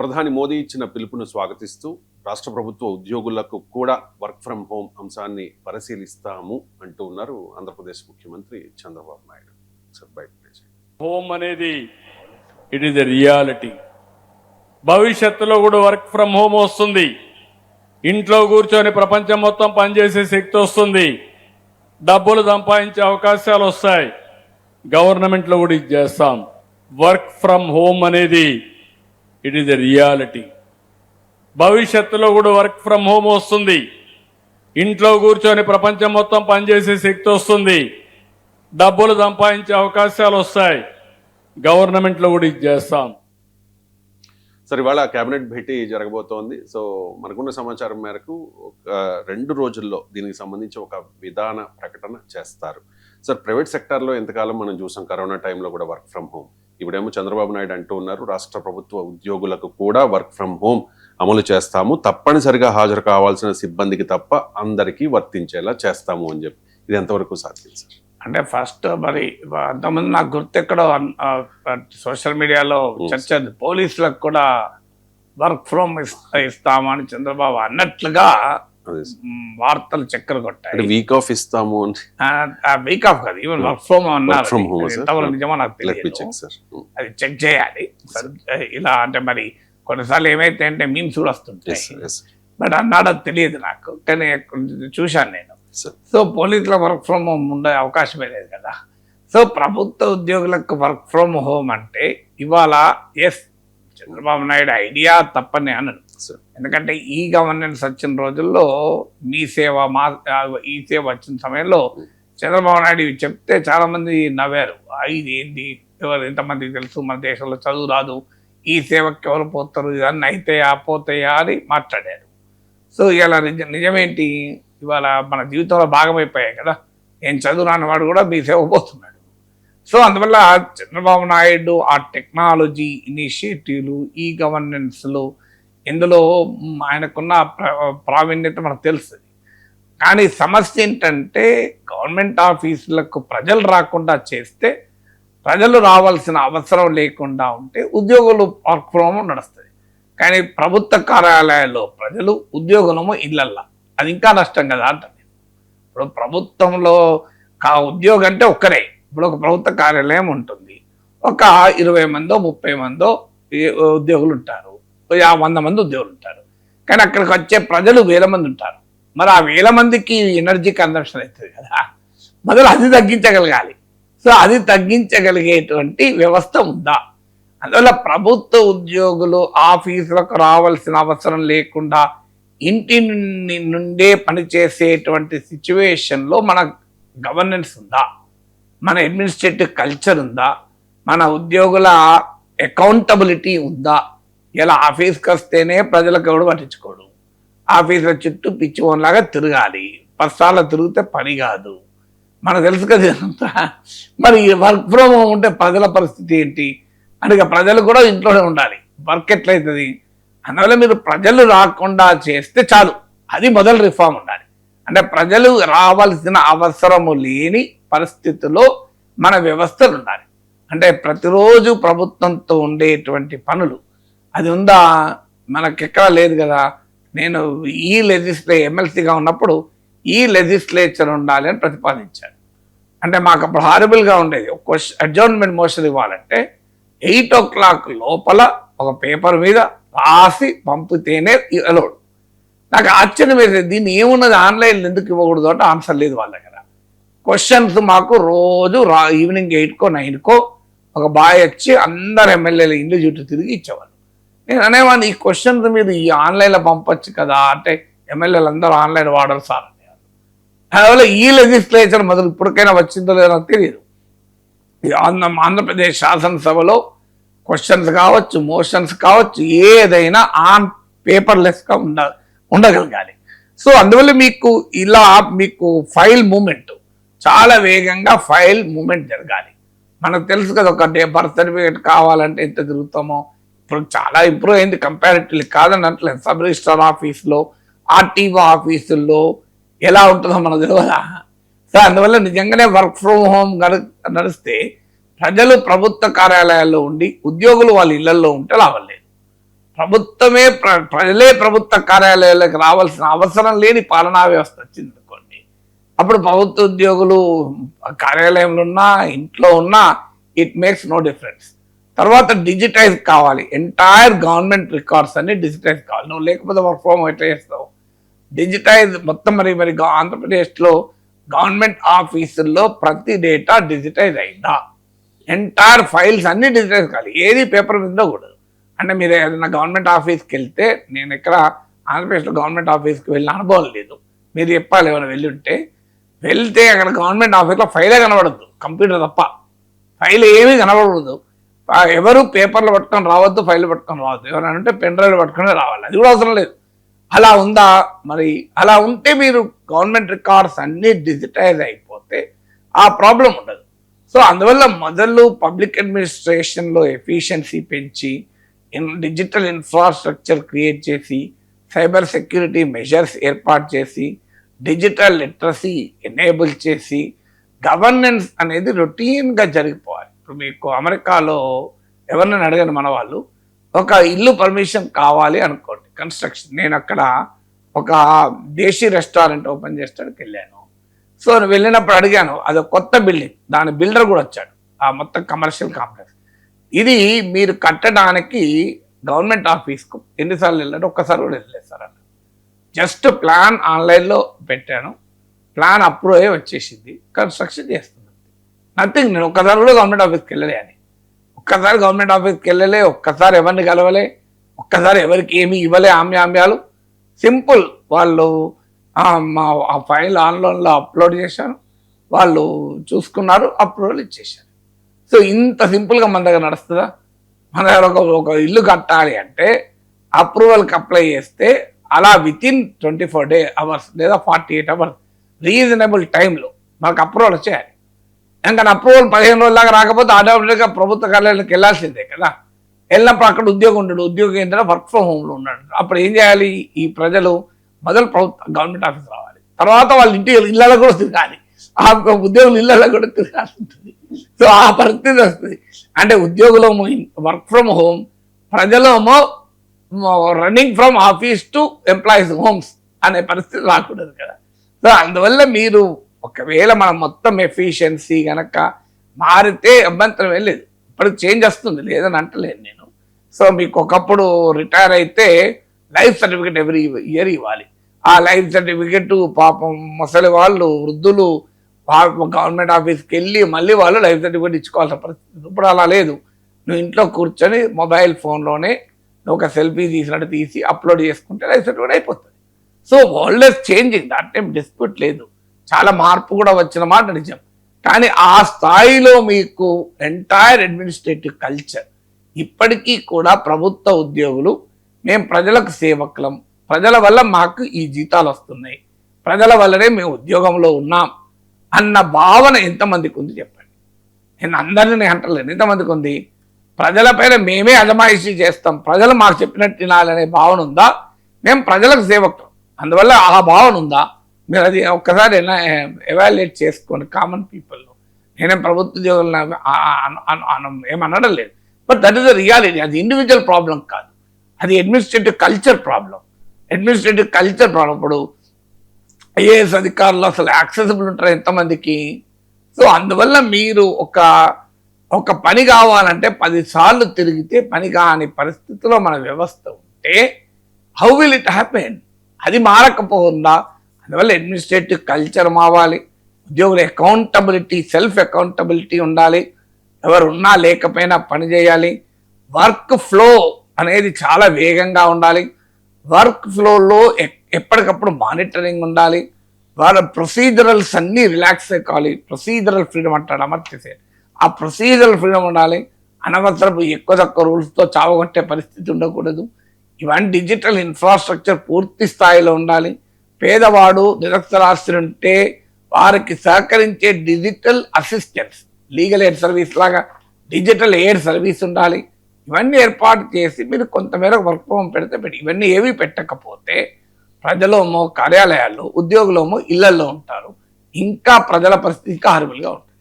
ప్రధాని మోదీ ఇచ్చిన పిలుపును స్వాగతిస్తూ రాష్ట్ర ప్రభుత్వ ఉద్యోగులకు కూడా వర్క్ ఫ్రం హోమ్ అంశాన్ని పరిశీలిస్తాము అంటూ ఉన్నారు ఆంధ్రప్రదేశ్ ముఖ్యమంత్రి చంద్రబాబు నాయుడు. హోమ్ అనేది ఇట్ ఈస్ ఎ రియాలిటీ. భవిష్యత్తులో కూడా వర్క్ ఫ్రం హోమ్ వస్తుంది. ఇంట్లో కూర్చొని ప్రపంచం మొత్తం పనిచేసే శక్తి వస్తుంది. డబ్బులు సంపాదించే అవకాశాలు వస్తాయి. గవర్నమెంట్లో కూడా ఇది చేస్తాం. వర్క్ ఫ్రం హోమ్ అనేది ఇట్ ఈస్ ఎ రియాలిటీ. భవిష్యత్తులో కూడా వర్క్ ఫ్రం హోమ్ వస్తుంది. ఇంట్లో కూర్చొని ప్రపంచం మొత్తం పనిచేసే శక్తి వస్తుంది. డబ్బులు సంపాదించే అవకాశాలు వస్తాయి. గవర్నమెంట్లో కూడా ఇది చేస్తాం. సరే, ఇవాళ కేబినెట్ భేటీ జరగబోతోంది. సో మనకున్న సమాచారం మేరకు ఒక 2 రోజుల్లో దీనికి సంబంధించి ఒక విధాన ప్రకటన చేస్తారు. సార్, ప్రైవేట్ సెక్టార్లో ఎంతకాలం మనం చూసాం కరోనా టైంలో కూడా వర్క్ ఫ్రం హోమ్. ఇప్పుడేమో చంద్రబాబు నాయుడు అంటూ ఉన్నారు, రాష్ట్ర ప్రభుత్వ ఉద్యోగులకు కూడా వర్క్ ఫ్రం హోమ్ అమలు చేస్తాము, తప్పనిసరిగా హాజరు కావాల్సిన సిబ్బందికి తప్ప అందరికీ వర్తించేలా చేస్తాము అని చెప్పి. ఇది ఎంతవరకు సాధ్యం సార్? అంటే ఫస్ట్ మరి అంతకుముందు నాకు గుర్తెక్కడో సోషల్ మీడియాలో చర్చ, పోలీసులకు కూడా వర్క్ ఫ్రమ్ ఇస్తామని చంద్రబాబు అన్నట్లుగా వార్తలు చక్కెర కొట్టాయి. వీక్ ఆఫ్ ఇస్తాము, వీక్ ఆఫ్ కాదు, ఈవెన్ వర్క్ ఫ్రమ్ అన్నారు. ఎంతవరకు నిజమో నాకు తెలియదు, అది చెక్ చేయాలి. ఇలా అంటే మరి కొన్నిసార్లు ఏమైతే అంటే మీమ్స్ కూడా వస్తుంటాయి, బట్ అన్నాడో తెలియదు నాకు, కానీ చూశాను నేను. సో పోలీసుల వర్క్ ఫ్రమ్ హోమ్ ఉండే అవకాశమే లేదు కదా. సో ప్రభుత్వ ఉద్యోగులకు వర్క్ ఫ్రమ్ హోమ్ అంటే ఇవాళ ఎస్, చంద్రబాబు నాయుడు ఐడియా తప్పని అనను. ఎందుకంటే ఈ గవర్నెన్స్ వచ్చిన రోజుల్లో మీ సేవ ఈ సేవ వచ్చిన సమయంలో చంద్రబాబు నాయుడు చెప్తే చాలా మంది నవ్వారు. ఇది ఏంటి, ఎంతమందికి తెలుసు, మన దేశంలో చదువు రాదు, ఈ సేవకి ఎవరు పోతారు, ఇదన్నీ అయితాయా పోతాయా అని మాట్లాడారు. సో ఇలా నిజమేంటి, ఇవాళ మన జీవితంలో భాగమైపోయాయి కదా. ఏం చదువు రాని వాడు కూడా మీ సేవ పోతున్నాడు. సో అందువల్ల చంద్రబాబు నాయుడు ఆ టెక్నాలజీ ఇనిషియేటివ్లు, ఈ గవర్నెన్స్లు, ఇందులో ఆయనకున్న ప్రావీణ్యత మనకు తెలుస్తుంది. కానీ సమస్య ఏంటంటే గవర్నమెంట్ ఆఫీసులకు ప్రజలు రాకుండా చేస్తే, ప్రజలు రావాల్సిన అవసరం లేకుండా ఉంటే ఉద్యోగులు వర్క్ ఫ్రమ్ హోమ్ నడుస్తుంది. కానీ ప్రభుత్వ కార్యాలయాల్లో ప్రజలు, ఉద్యోగులము ఇళ్ళల్లో, అది ఇంకా నష్టం కదా అంటాను. ఇప్పుడు ప్రభుత్వంలో ఉద్యోగం అంటే ఒక్కరే. ఇప్పుడు ఒక ప్రభుత్వ కార్యాలయం ఉంటుంది, ఒక 20 మందో 30 మందో ఉద్యోగులు ఉంటారు, 100 మంది ఉద్యోగులు ఉంటారు. కానీ అక్కడికి వచ్చే ప్రజలు 1000 మంది ఉంటారు. మరి ఆ 1000 మందికి ఎనర్జీ కన్సంప్షన్ అవుతుంది కదా, మొదలు అది తగ్గించగలగాలి. సో అది తగ్గించగలిగేటువంటి వ్యవస్థ ఉందా? అందువల్ల ప్రభుత్వ ఉద్యోగులు ఆఫీసులకు రావాల్సిన అవసరం లేకుండా ఇంటి నుండే పనిచేసేటువంటి సిచ్యువేషన్లో మన గవర్నెన్స్ ఉందా, మన అడ్మినిస్ట్రేటివ్ కల్చర్ ఉందా, మన ఉద్యోగుల అకౌంటబిలిటీ ఉందా? ఇలా ఆఫీస్కి వస్తేనే ప్రజలకు ఎవడు పట్టించుకోడు, ఆఫీసుల చుట్టూ పిచ్చిపోన్లాగా తిరగాలి, పస్తాల తిరిగితే పని కాదు, మనకు తెలుసు కదా ఇదంతా. మరి వర్క్ ఫ్రమ్ హోమ్ ఉంటే ప్రజల పరిస్థితి ఏంటి అంటే, ప్రజలు కూడా ఇంట్లోనే ఉండాలి, వర్క్ ఎట్లయితుంది? అందువల్ల మీరు ప్రజలు రాకుండా చేస్తే చాలు, అది మొదలు రిఫార్మ్ ఉండాలి. అంటే ప్రజలు రావాల్సిన అవసరము లేని పరిస్థితుల్లో మన వ్యవస్థలు ఉండాలి. అంటే ప్రతిరోజు ప్రభుత్వంతో ఉండేటువంటి పనులు అది ఉందా? మనకెక్కడా లేదు కదా. నేను ఎమ్మెల్సీగా ఉన్నప్పుడు ఈ లెజిస్లేచర్ ఉండాలి అని ప్రతిపాదించాను. అంటే మాకు అప్పుడు హారబుల్గా ఉండేది, ఒక అడ్జర్న్మెంట్ మోషన్ ఇవ్వాలంటే 8 o'clock లోపల ఒక పేపర్ మీద రాసి పంపితేనే అలౌడ్. నాకు ఆశ్చర్యం వేసేది, దీన్ని ఏమున్నది ఆన్లైన్లో ఎందుకు ఇవ్వకూడదు అంటే ఆన్సర్ లేదు వాళ్ళ దగ్గర. క్వశ్చన్స్ మాకు రోజు ఈవినింగ్ 8కో 9కో ఒక బాయ్ వచ్చి అందరు ఎమ్మెల్యేలు ఇంటి చుట్టూ తిరిగి ఇచ్చేవాళ్ళు. నేను అనేవాడిని, ఈ క్వశ్చన్స్ మీరు ఈ ఆన్లైన్లో పంపొచ్చు కదా అంటే, ఎమ్మెల్యేలు అందరూ ఆన్లైన్ వాడరు సార్ అనేవాళ్ళు. అందువల్ల ఈ లెజిస్లేచర్ మొదలు ఇప్పటికైనా వచ్చిందో లేదో తెలియదు. ఆంధ్రప్రదేశ్ శాసనసభలో క్వశ్చన్స్ కావచ్చు, మోషన్స్ కావచ్చు, ఏదైనా ఆన్ పేపర్లెస్గా ఉండగలగాలి. సో అందువల్ల మీకు ఫైల్ మూమెంట్ చాలా వేగంగా ఫైల్ మూమెంట్ జరగాలి. మనకు తెలుసు కదా, ఒక బర్త్ సర్టిఫికేట్ కావాలంటే ఎంత తిరుగుతామో. ఇప్పుడు చాలా ఇంప్రూవ్ అయింది కంపారిటివ్లీ, కాదని అంటలేదు. సబ్ రిజిస్ట్రార్ ఆఫీస్లో, ఆర్టీఓ ఆఫీసుల్లో ఎలా ఉంటుందో మనకు తెలియదా. సో అందువల్ల నిజంగానే వర్క్ ఫ్రమ్ హోమ్ నడిస్తే ప్రజలు ప్రభుత్వ కార్యాలయాల్లో ఉండి, ఉద్యోగులు వాళ్ళ ఇళ్లలో ఉంటే లాభం లేదు. ప్రభుత్వమే ప్రజలే ప్రభుత్వ కార్యాలయాలకు రావాల్సిన అవసరం లేని పాలనా వ్యవస్థ వచ్చింది అనుకోండి, అప్పుడు ప్రభుత్వ ఉద్యోగులు కార్యాలయంలో ఉన్నా ఇంట్లో ఉన్నా ఇట్ మేక్స్ నో డిఫరెన్స్. తర్వాత డిజిటైజ్ కావాలి, ఎంటైర్ గవర్నమెంట్ రికార్డ్స్ అన్ని డిజిటైజ్ కావాలి. నువ్వు లేకపోతే వర్క్ ఫ్రమ్ హోమ్ ఎట్లా చేస్తావు? డిజిటైజ్ మొత్తం. మరి ఆంధ్రప్రదేశ్లో గవర్నమెంట్ ఆఫీసుల్లో ప్రతి డేటా డిజిటైజ్ అయిందా? ఎంటైర్ ఫైల్స్ అన్ని డిజిటైజ్ కావాలి, ఏది పేపర్ మీద కూడా. అంటే మీరు ఏదైనా గవర్నమెంట్ ఆఫీస్కి వెళ్తే, నేను ఎక్కడ ఆంధ్రప్రదేశ్లో గవర్నమెంట్ ఆఫీస్కి వెళ్ళిన అనుభవం లేదు, మీరు చెప్పాలి ఏమైనా వెళ్తే అక్కడ గవర్నమెంట్ ఆఫీస్లో ఫైలే కనబడద్దు, కంప్యూటర్ తప్ప ఫైల్ ఏమీ కనబడదు. ఎవరు పేపర్లు పట్టుకొని రావద్దు, ఫైల్ పట్టుకొని రావద్దు, ఎవరైనా అంటే పెన్ డ్రైవ్ పట్టుకొని రావాలి, అది కూడా అవసరం లేదు. అలా ఉందా? మరి అలా ఉంటే మీరు గవర్నమెంట్ రికార్డ్స్ అన్నీ డిజిటైజ్ అయిపోతే ఆ ప్రాబ్లం ఉండదు. సో అందువల్ల మొదలు పబ్లిక్ అడ్మినిస్ట్రేషన్లో ఎఫిషియన్సీ పెంచి, డిజిటల్ ఇన్ఫ్రాస్ట్రక్చర్ క్రియేట్ చేసి, సైబర్ సెక్యూరిటీ మెజర్స్ ఏర్పాటు చేసి, డిజిటల్ లిటరసీ ఎనేబుల్ చేసి, గవర్నెన్స్ అనేది రొటీన్గా జరిగిపోవాలి. ఇప్పుడు మీకు అమెరికాలో ఎవరినైనా అడగండి, మన వాళ్ళు ఒక ఇల్లు పర్మిషన్ కావాలి అనుకోండి, కన్స్ట్రక్షన్. నేను అక్కడ ఒక దేశీ రెస్టారెంట్ ఓపెన్ చేస్తానికి వెళ్ళాను. సో వెళ్ళినప్పుడు అడిగాను, అది కొత్త బిల్డింగ్, దాని బిల్డర్ కూడా వచ్చాడు, ఆ మొత్తం కమర్షియల్ కాంప్లెక్స్. ఇది మీరు కట్టడానికి గవర్నమెంట్ ఆఫీస్కు ఎన్నిసార్లు వెళ్ళాడు? ఒక్కసారి కూడా వెళ్ళలేదు సార్ అన్న. జస్ట్ ప్లాన్ ఆన్లైన్లో పెట్టాను, ప్లాన్ అప్రూవ్ అయ్యి వచ్చేసింది, కన్స్ట్రక్షన్ చేస్తుంది. నథింగ్. నేను ఒక్కసారి కూడా గవర్నమెంట్ ఆఫీస్కి వెళ్ళలే అని. ఒక్కసారి గవర్నమెంట్ ఆఫీస్కి వెళ్ళలే, ఒక్కసారి ఎవరిని కలవలే, ఒక్కసారి ఎవరికి ఏమి ఇవ్వలే, ఆమ్యాలు. సింపుల్. వాళ్ళు ఆ ఫైల్ ఆన్లైన్లో అప్లోడ్ చేశాను, వాళ్ళు చూసుకున్నారు, అప్రూవల్ ఇచ్చేసారు. సో ఇంత సింపుల్గా మన దగ్గర నడుస్తుందా? మన దగ్గర ఒక ఇల్లు కట్టాలి అంటే అప్రూవల్కి అప్లై చేస్తే అలా వితిన్ 24 hours లేదా 48 hours రీజనబుల్ టైంలో మనకు అప్రూవల్ వచ్చేయాలి. ఇంకా అప్రూవల్ 15 రోజుల దాకా రాకపోతే ఆటోమేటిక్గా ప్రభుత్వ కార్యాలయానికి వెళ్ళాల్సిందే కదా. వెళ్ళినప్పుడు అక్కడ ఉద్యోగం ఉండడు, ఉద్యోగం ఏంటంటే వర్క్ ఫ్రమ్ హోమ్లో ఉన్నాడు. అప్పుడు ఏం చేయాలి? ఈ ప్రజలు మొదలు గవర్నమెంట్ ఆఫీస్ రావాలి, తర్వాత వాళ్ళ ఇళ్ళలో కూడా తిరగాలి, ఆ ఉద్యోగులు ఇళ్ళలో కూడా తిరగాల్సి ఉంటుంది. సో ఆ పరిస్థితి వస్తుంది. అంటే ఉద్యోగులేమో వర్క్ ఫ్రమ్ హోమ్, ప్రజలేమో running from office to employees homes అనే పరిస్థితి రాకూడదు కదా. సో అందువల్ల మీరు ఒకవేళ మనం మొత్తం ఎఫిషియన్సీ కనుక మారితే అభ్యంతరం వెళ్ళలేదు. ఇప్పుడు చేంజ్ వస్తుంది, లేదని అంటలేదు నేను. సో మీకు ఒకప్పుడు రిటైర్ అయితే లైఫ్ సర్టిఫికేట్ ఎవ్రీ ఇయర్ ఇవ్వాలి. ఆ లైఫ్ సర్టిఫికేట్ పాపం ముసలి వాళ్ళు, వృద్ధులు గవర్నమెంట్ ఆఫీస్కి వెళ్ళి మళ్ళీ వాళ్ళు లైఫ్ సర్టిఫికేట్ ఇచ్చుకోవాల్సిన పరిస్థితి. ఇప్పుడు అలా లేదు. నువ్వు ఇంట్లో కూర్చొని మొబైల్ ఫోన్లోనే నువ్వు ఒక సెల్ఫీ తీసినట్టు తీసి అప్లోడ్ చేసుకుంటే లైఫ్ సర్టిఫికేట్ అయిపోతుంది. So world is changing, that time dispute లేదు. చాలా మార్పు కూడా వచ్చిన మాట నిజం. కానీ ఆ స్థాయిలో మీకు ఎంటైర్ అడ్మినిస్ట్రేటివ్ కల్చర్ ఇప్పటికీ కూడా ప్రభుత్వ ఉద్యోగులు మేము ప్రజలకు సేవకులం, ప్రజల వల్ల మాకు ఈ జీతాలు వస్తున్నాయి, ప్రజల వల్లనే మేము ఉద్యోగంలో ఉన్నాం అన్న భావన ఎంతమందికి ఉంది చెప్పండి. నేను అందరినీ అంటలేను, ఎంతమందికి ఉంది? ప్రజలపైన మేమే అజమాయిషీ చేస్తాం, ప్రజలు మాకు చెప్పినట్టు తినాలనే భావన ఉందా? మేము ప్రజలకు సేవకులం, అందువల్ల ఆ భావన ఉందా? మీరు అది ఒక్కసారి ఎవాల్యుయేట్ చేసుకోండి కామన్ పీపుల్లో. నేనేం ప్రభుత్వ ఉద్యోగులను ఏమనడం లేదు, but that is the reality. అది ఇండివిజువల్ ప్రాబ్లం కాదు, అది administrative culture problem. Administrative culture problem. ఇప్పుడు ఐఏఎస్ అధికారులు అసలు యాక్సెసిబుల్ ఉంటారు ఎంతమందికి? సో అందువల్ల మీరు ఒక పని కావాలంటే 10 సార్లు తిరిగితే పని కాని పరిస్థితిలో మన వ్యవస్థ ఉంటే హౌ విల్ ఇట్ హ్యాపెన్? అది మారకపోతుందా? అందువల్ల అడ్మినిస్ట్రేటివ్ కల్చర్ మావాలి, ఉద్యోగుల అకౌంటబిలిటీ, సెల్ఫ్ అకౌంటబిలిటీ ఉండాలి, ఎవరు ఉన్నా లేకపోయినా పని చేయాలి. వర్క్ ఫ్లో అనేది చాలా వేగంగా ఉండాలి. వర్క్ ఫ్లోలో ఎప్పటికప్పుడు మానిటరింగ్ ఉండాలి. వాళ్ళ ప్రొసీజరల్స్ అన్నీ రిలాక్స్ కావాలి. ప్రొసీజరల్ ఫ్రీడమ్ అంటాడు అమర్చేసే, ఆ ప్రొసీజరల్ ఫ్రీడమ్ ఉండాలి. అనవసరపు ఎక్కువ తక్కువ రూల్స్తో చావగొట్టే పరిస్థితి ఉండకూడదు. ఇవన్నీ డిజిటల్ ఇన్ఫ్రాస్ట్రక్చర్ పూర్తి స్థాయిలో ఉండాలి. పేదవాడు నిరక్షరాస్యులు ఉంటే వారికి సహకరించే digital assistance, legal aid service లాగా డిజిటల్ ఎయిడ్ సర్వీస్ ఉండాలి. ఇవన్నీ ఏర్పాటు చేసి మీరు కొంతమేర వర్క్ ఫ్రమ్ పెడితే ఇవన్నీ ఏవి పెట్టకపోతే ప్రజలేమో కార్యాలయాల్లో, ఉద్యోగులేమో ఇళ్లలో ఉంటారు. ఇంకా ప్రజల పరిస్థితి ఇంకా హారిబుల్గా ఉంటుంది.